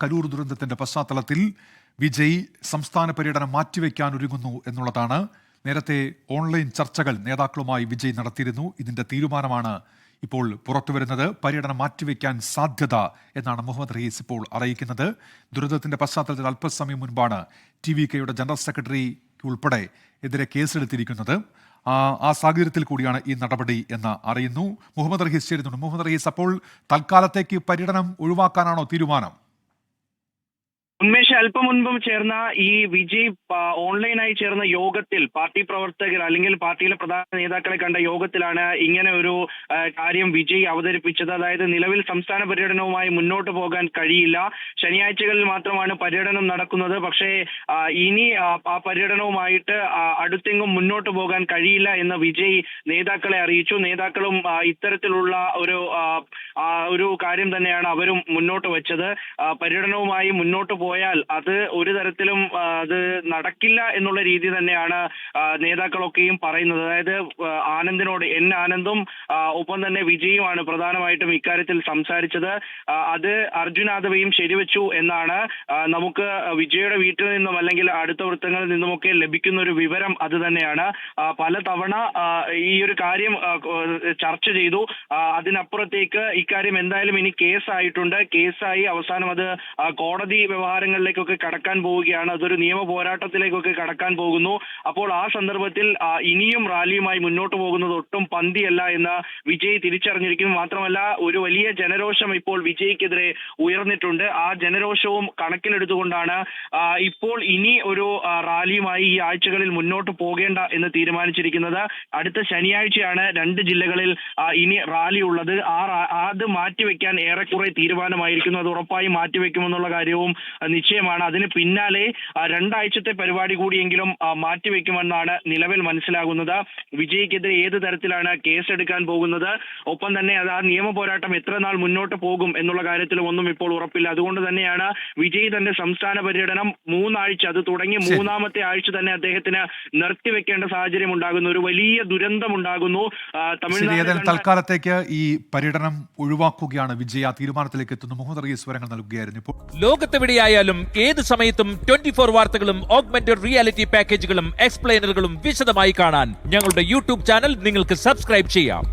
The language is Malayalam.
കരൂർ ദുരന്തത്തിന്റെ പശ്ചാത്തലത്തിൽ വിജയ് സംസ്ഥാന പര്യടനം മാറ്റിവെക്കാൻ ഒരുങ്ങുന്നു എന്നുള്ളതാണ്. നേരത്തെ ഓൺലൈൻ ചർച്ചകൾ നേതാക്കളുമായി വിജയ് നടത്തിയിരുന്നു. ഇതിന്റെ തീരുമാനമാണ് ഇപ്പോൾ പുറത്തുവരുന്നത്. പര്യടനം മാറ്റിവെക്കാൻ സാധ്യത എന്നാണ് മുഹമ്മദ് റയീസ് ഇപ്പോൾ അറിയിക്കുന്നത്. ദുരന്തത്തിന്റെ പശ്ചാത്തലത്തിൽ അല്പസമയം മുൻപാണ് TVKയുടെ ജനറൽ സെക്രട്ടറി ഉൾപ്പെടെ എതിരെ കേസെടുത്തിരിക്കുന്നത്. ആ സാഹചര്യത്തിൽ കൂടിയാണ് ഈ നടപടി എന്ന് അറിയുന്നു. മുഹമ്മദ് റയീസ് ചേരുന്നുണ്ട്. മുഹമ്മദ് റയീസ്, അപ്പോൾ തൽക്കാലത്തേക്ക് പര്യടനം ഒഴിവാക്കാനാണോ തീരുമാനം? ഉന്മേഷ്, അല്പം മുൻപും ചേർന്ന ഈ വിജയ് ഓൺലൈനായി ചേർന്ന യോഗത്തിൽ പാർട്ടി പ്രവർത്തകർ അല്ലെങ്കിൽ പാർട്ടിയിലെ പ്രധാന നേതാക്കളെ കണ്ട യോഗത്തിലാണ് ഇങ്ങനെ ഒരു കാര്യം വിജയ് അവതരിപ്പിച്ചത്. അതായത് നിലവിൽ സംസ്ഥാന പര്യടനവുമായി മുന്നോട്ട് പോകാൻ കഴിയില്ല, ശനിയാഴ്ചകളിൽ മാത്രമാണ് പര്യടനം നടക്കുന്നത്. പക്ഷേ ഇനി ആ പര്യടനവുമായിട്ട് അടുത്തെങ്ങും മുന്നോട്ട് പോകാൻ കഴിയില്ല എന്ന് വിജയ് നേതാക്കളെ അറിയിച്ചു. നേതാക്കളും ഇത്തരത്തിലുള്ള ഒരു കാര്യം തന്നെയാണ് അവരും മുന്നോട്ട് വെച്ചത്. പര്യടനവുമായി മുന്നോട്ട് പോയാൽ അത് ഒരു തരത്തിലും അത് നടക്കില്ല എന്നുള്ള രീതി തന്നെയാണ് നേതാക്കളൊക്കെയും പറയുന്നത്. അതായത് ആനന്ദും ഒപ്പം തന്നെ വിജയുമാണ് പ്രധാനമായിട്ടും ഇക്കാര്യത്തിൽ സംസാരിച്ചത്. അത് അർജുൻ യാദവയും ശരിവെച്ചു എന്നാണ് നമുക്ക് വിജയുടെ വീട്ടിൽ നിന്നും അല്ലെങ്കിൽ അടുത്ത വൃത്തങ്ങളിൽ നിന്നുമൊക്കെ ലഭിക്കുന്ന ഒരു വിവരം. അത് തന്നെയാണ് പലതവണ ഈ ഒരു കാര്യം ചർച്ച ചെയ്തു. അതിനപ്പുറത്തേക്ക് ഇക്കാര്യം എന്തായാലും ഇനി കേസായിട്ടുണ്ട്. കേസായി അവസാനം അത് കോടതി വ്യവഹാരങ്ങളിലേക്കൊക്കെ കടക്കാൻ പോവുകയാണ്. അതൊരു നിയമ പോരാട്ടത്തിലേക്കൊക്കെ കടക്കാൻ പോകുന്നു. അപ്പോൾ ആ സന്ദർഭത്തിൽ ഇനിയും റാലിയുമായി മുന്നോട്ട് പോകുന്നത് ഒട്ടും പന്തിയല്ല എന്ന് വിജയ് തിരിച്ചറിഞ്ഞിരിക്കുന്നു. മാത്രമല്ല, ഒരു വലിയ ജനരോഷം ഇപ്പോൾ വിജയ്ക്കെതിരെ ഉയർന്നിട്ടുണ്ട്. ആ ജനരോഷവും കണക്കിലെടുത്തുകൊണ്ടാണ് ഇപ്പോൾ ഇനി ഒരു റാലിയുമായി ഈ ആഴ്ചകളിൽ മുന്നോട്ട് പോകേണ്ട എന്ന് തീരുമാനിച്ചിരിക്കുന്നത്. അടുത്ത ശനിയാഴ്ചയാണ് 2 ജില്ലകളിൽ ഇനി റാലി ഉള്ളത്. അത് മാറ്റിവെക്കാൻ ഏറെക്കുറെ തീരുമാനമായിരിക്കുന്നു. അത് ഉറപ്പായും മാറ്റിവെക്കുമെന്നുള്ള കാര്യവും നിശ്ചയമാണ്. അതിന് പിന്നാലെ 2 ആഴ്ചത്തെ പരിപാടി കൂടിയെങ്കിലും മാറ്റിവെക്കുമെന്നാണ് നിലവിൽ മനസ്സിലാകുന്നത്. വിജയ്ക്കെതിരെ ഏത് തരത്തിലാണ് കേസെടുക്കാൻ പോകുന്നത്, ഒപ്പം തന്നെ അത് ആ നിയമ പോരാട്ടം എത്ര നാൾ മുന്നോട്ട് പോകും എന്നുള്ള കാര്യത്തിലും ഒന്നും ഇപ്പോൾ ഉറപ്പില്ല. അതുകൊണ്ട് തന്നെയാണ് വിജയ് തന്റെ സംസ്ഥാന പര്യടനം 3 ആഴ്ച അത് തുടങ്ങി 3ാമത്തെ ആഴ്ച തന്നെ അദ്ദേഹത്തിന് നിർത്തിവെക്കേണ്ട സാഹചര്യം ഉണ്ടാകുന്നു. ഒരു വലിയ ദുരന്തം ഉണ്ടാകുന്നു. തമിഴ്നാട് തൽക്കാലത്തേക്ക് ഈ പര്യടനം ഒഴിവാക്കുകയാണ് വിജയ്. ആ തീരുമാനത്തിലേക്ക് എത്തുന്നു. മുഹമ്മദ് റയീസ് വിവരങ്ങൾ നൽകുകയായിരുന്നു. ഇപ്പോൾ ലോകത്തെവിടെയായാലും ഏത് സമയത്തും 24 വാർത്തകളും ഓഗ്മെന്റഡ് റിയാലിറ്റി പാക്കേജുകളും എക്സ്പ്ലെയിനറുകളും വിശദമായി കാണാൻ ഞങ്ങളുടെ യൂട്യൂബ് ചാനൽ നിങ്ങൾക്ക് സബ്സ്ക്രൈബ് ചെയ്യാം.